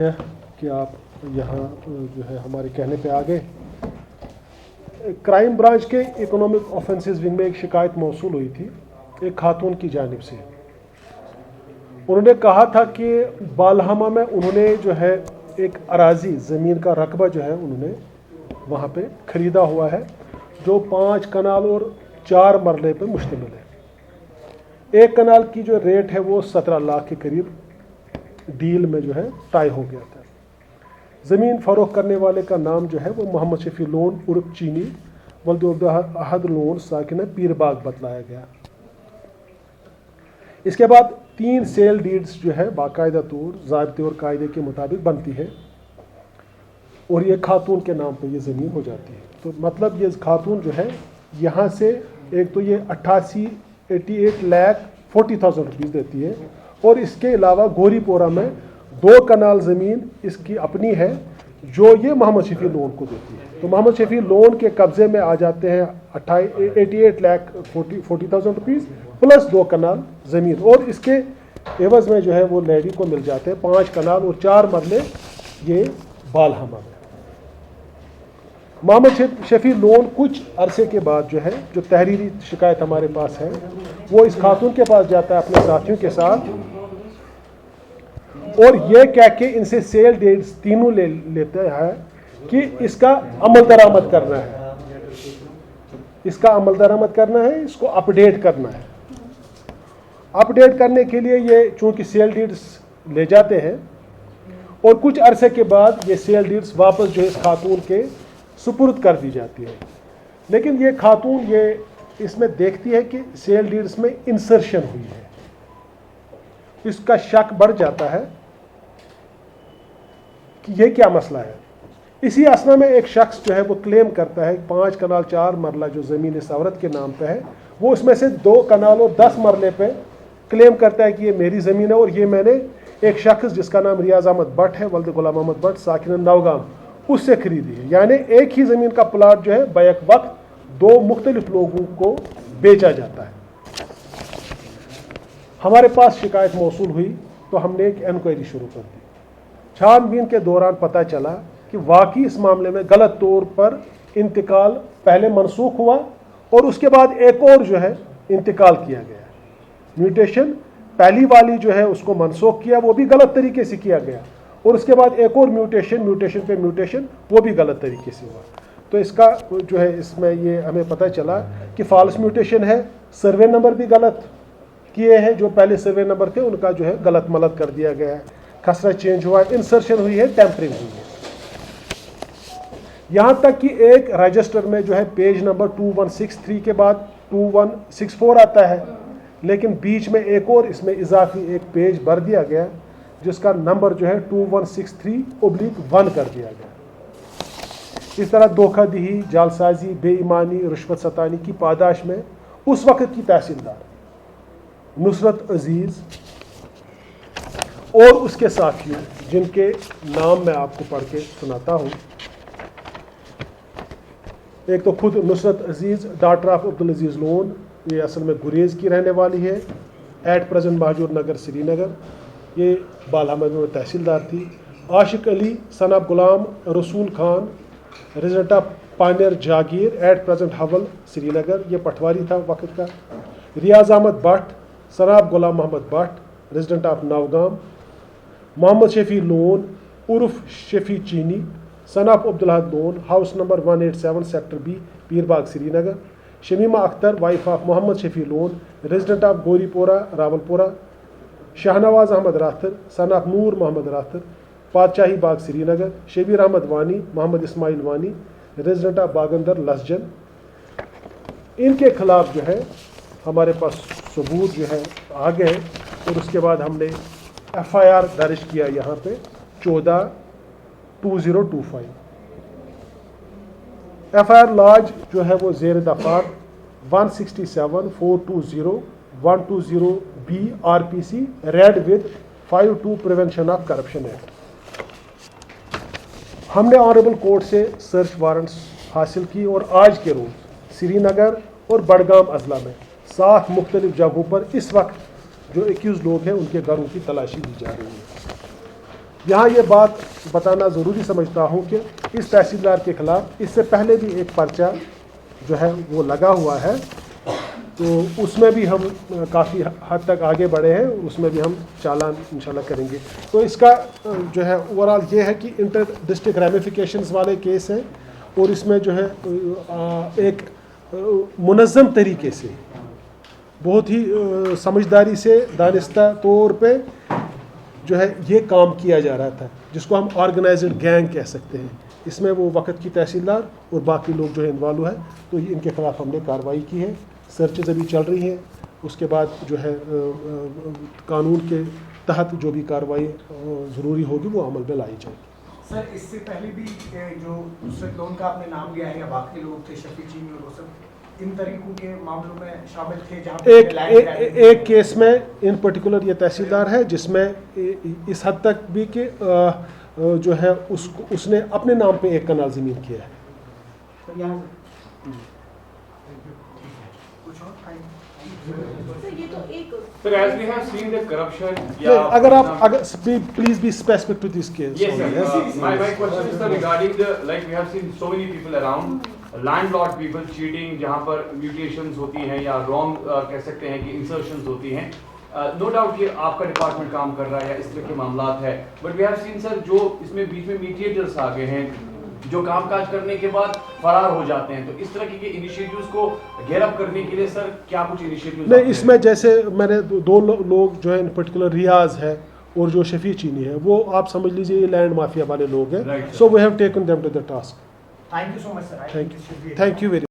کہ آپ یہاں جو ہے ہمارے کہنے پہ آ گئے. کرائم برانچ کے اکنامک آفینسز ونگ میں ایک شکایت موصول ہوئی تھی ایک خاتون کی جانب سے. انہوں نے کہا تھا کہ بالہمہ میں انہوں نے جو ہے ایک اراضی زمین کا رقبہ جو ہے انہوں نے وہاں پہ خریدا ہوا ہے جو 5 کنال اور 4 مرلے پہ مشتمل ہے. 1 کنال کی جو ریٹ ہے وہ 17 لاکھ کے قریب ڈیل میں جو ہے طے ہو گیا تھا. زمین فروخت کرنے والے کا نام جو ہے وہ محمد شفیع لون عرف چینی ولد عبدالاحد لون ساکنہ پیر باغ بتلایا گیا. اس کے بعد 3 سیل ڈیڈز جو ہے باقاعدہ طور ضابطے اور قاعدے کے مطابق بنتی ہے اور یہ خاتون کے نام پہ یہ زمین ہو جاتی ہے. تو مطلب یہ خاتون جو ہے یہاں سے ایک تو یہ 88 لاکھ 40,000 روپیز دیتی ہے اور اس کے علاوہ گوری پورہ میں 2 کنال زمین اس کی اپنی ہے جو یہ محمد شفیع لون کو دیتی ہے. تو محمد شفیع لون کے قبضے میں آ جاتے ہیں 88 لاکھ 40,000 روپیز پلس 2 کنال زمین اور اس کے عوض میں جو ہے وہ لیڈی کو مل جاتے ہیں 5 کنال اور 4 مرلے یہ بالہمہ میں. محمد شفیع لون کچھ عرصے کے بعد جو ہے جو تحریری شکایت ہمارے پاس ہے وہ اس خاتون کے پاس جاتا ہے اپنے ساتھیوں کے ساتھ اور یہ کہہ کے ان سے سیل ڈیٹس تینوں لے لیتے ہیں کہ اس کا عمل درآمد کرنا ہے اس کو اپ ڈیٹ کرنا ہے. اپ ڈیٹ کرنے کے لیے یہ چونکہ سیل ڈیڈس لے جاتے ہیں اور کچھ عرصے کے بعد یہ سیل ڈیڈس واپس جو ہے اس خاتون کے سپرد کر دی جاتی ہے. لیکن یہ خاتون یہ اس میں دیکھتی ہے کہ سیل ڈیڈس میں انسرشن ہوئی ہے. اس کا شک بڑھ جاتا ہے کہ یہ کیا مسئلہ ہے. اسی اسنا میں ایک شخص جو ہے وہ کلیم کرتا ہے 5 کنال 4 مرلہ جو زمین اس عورت کے نام پہ ہے وہ اس میں سے 2 کنال اور 10 مرلے پہ کلیم کرتا ہے کہ یہ میری زمین ہے اور یہ میں نے ایک شخص جس کا نام ریاض احمد بٹ ہے ولد غلام محمد بٹ ساکن نوگام اس سے خریدی ہے. یعنی ایک ہی زمین کا پلاٹ جو ہے بیک وقت 2 مختلف لوگوں کو بیچا جاتا ہے. ہمارے پاس شکایت موصول ہوئی تو ہم نے ایک انکوائری شروع کر دی. چھان بین کے دوران پتہ چلا کہ واقعی اس معاملے میں غلط طور پر انتقال پہلے منسوخ ہوا اور اس کے بعد ایک اور جو ہے انتقال کیا گیا. میوٹیشن پہلی والی جو ہے اس کو منسوخ کیا وہ بھی غلط طریقے سے کیا گیا اور اس کے بعد ایک اور میوٹیشن پہ میوٹیشن وہ بھی غلط طریقے سے ہوا. تو اس کا جو ہے اس میں یہ ہمیں پتہ چلا کہ فالس میوٹیشن ہے. سروے نمبر بھی غلط کیے ہیں جو پہلے سروے نمبر تھے ان کا جو ہے غلط ملت کر دیا گیا ہے. خسرہ چینج ہوا ہے انسرشن ہوئی ہے ٹیمپرنگ ہوئی ہے. یہاں تک کہ ایک رجسٹر میں جو ہے پیج نمبر 2163 کے بعد 2164 آتا ہے لیکن بیچ میں ایک اور اس میں اضافی ایک پیج بھر دیا گیا جس کا نمبر جو ہے 2163/1 کر دیا گیا. اس طرح دھوکہ دہی جعلسازی بے ایمانی رشوت ستانی کی پاداش میں اس وقت کی تحصیلدار نصرت عزیز اور اس کے ساتھیوں جن کے نام میں آپ کو پڑھ کے سناتا ہوں. ایک تو خود نصرت عزیز ڈاٹر آف عبدالعزیز لون یہ اصل میں گریز کی رہنے والی ہے ایٹ پریزنٹ مہجور نگر سری نگر یہ بالہمہ میں تحصیلدار تھی. عاشق علی سن of Ghulam Rasool Khan resident of Panir Jagir at present Hawal Srinagar یہ پٹواری تھا وقت کا. Riyaz Ahmad Bhat son of Ghulam Mohammad Bhat resident of Nowgam. Mohammad Shafi Lone عرف Shafi Cheeni son of Abdul Ahad Lone house number 187 sector B Peer Bagh Srinagar. Shamima Akhtar wife of Mohammad Shafi Lone resident of Gouripora Rawalpora. Shahnawaz Ahmad Rather son of Noor Mohammad Rather Padshahi Bagh Sri Nagar. Shabbir Ahmad Wani Mohammad Ismail Wani resident of باگندر لسجن. ان کے خلاف جو ہے ہمارے پاس ثبوت جو ہے آ گئے اور اس کے بعد ہم نے FIR درج کیا یہاں پہ 14/2025. FIR لاج جو ہے وہ زیر دفعہ 167/420/120B RPC read with 52 prevention of corruption act. ہم نے آنریبل کورٹ سے سرچ وارنٹس حاصل کی اور آج کے روز سری نگر اور بڈگام اضلاع میں 7 مختلف جگہوں پر اس وقت جو 21 لوگ ہیں ان کے گھروں کی تلاشی لی جا رہی ہے. یہاں یہ بات بتانا ضروری سمجھتا ہوں کہ اس تحصیلدار کے خلاف اس سے پہلے بھی ایک پرچہ جو ہے وہ لگا ہوا ہے، تو اس میں بھی ہم کافی حد تک آگے بڑھے ہیں، اس میں بھی ہم چالان انشاءاللہ کریں گے. تو اس کا جو ہے اوورآل یہ ہے کہ انٹر ڈسٹرکٹ ریمیفیکیشنز والے کیس ہیں، اور اس میں جو ہے ایک منظم طریقے سے بہت ہی سمجھداری سے دانستہ طور پہ جو ہے یہ کام کیا جا رہا تھا، جس کو ہم آرگنائزڈ گینگ کہہ سکتے ہیں. اس میں وہ وقت کی تحصیلدار اور باقی لوگ جو ہے انوالو ہے، تو ان کے خلاف ہم نے کارروائی کی ہے. سرچز ابھی چل رہی ہیں، اس کے بعد جو ہے قانون کے تحت جو بھی کارروائی ضروری ہوگی وہ عمل میں لائی جائے گی. سر اس سے پہلے بھی جو نصرت لون کا آپ نے نام لیا ہے یا باقی لوگ تھے شفیع چینی اور وہ سب ان طریقوں کے معاملوں میں شامل تھے جہاں ایک کیس میں ان پرٹیکولر یہ تحصیلدار ہے جس میں اس حد تک بھی کہ جو ہے اس نے اپنے نام پہ ایک کنال زمین کیا ہے. اگر آپ please be specific to this case. My question is regarding the, like we have seen so many people around, landlord people cheating, جہاں پر mutations ہوتی ہیں یا wrong کہہ سکتے ہیں کہ insertions ہوتی ہیں. No doubt کہ آپ کا ڈپارٹمنٹ کام کر رہا ہے یا اس طرح کے معاملات ہے, but we have seen sir جو اس میں بیچ میں میڈیٹرس آ گئے ہیں جو کام کاج کرنے کے بعد فرار ہو جاتے ہیں, تو اس طرح کے انیشیٹیوز کو گیئر اپ کرنے کے لیے سر کیا کچھ انیشیٹیوز؟ نہیں, اس میں جیسے میں نے دو لوگ جو ہے ان پرٹیکولر ریاض ہے اور جو شفیع چینی ہے, وہ آپ سمجھ لیجیے یہ لینڈ مافیا والے لوگ ہیں. So we have taken them to the task. Thank you so much sir. Thank you very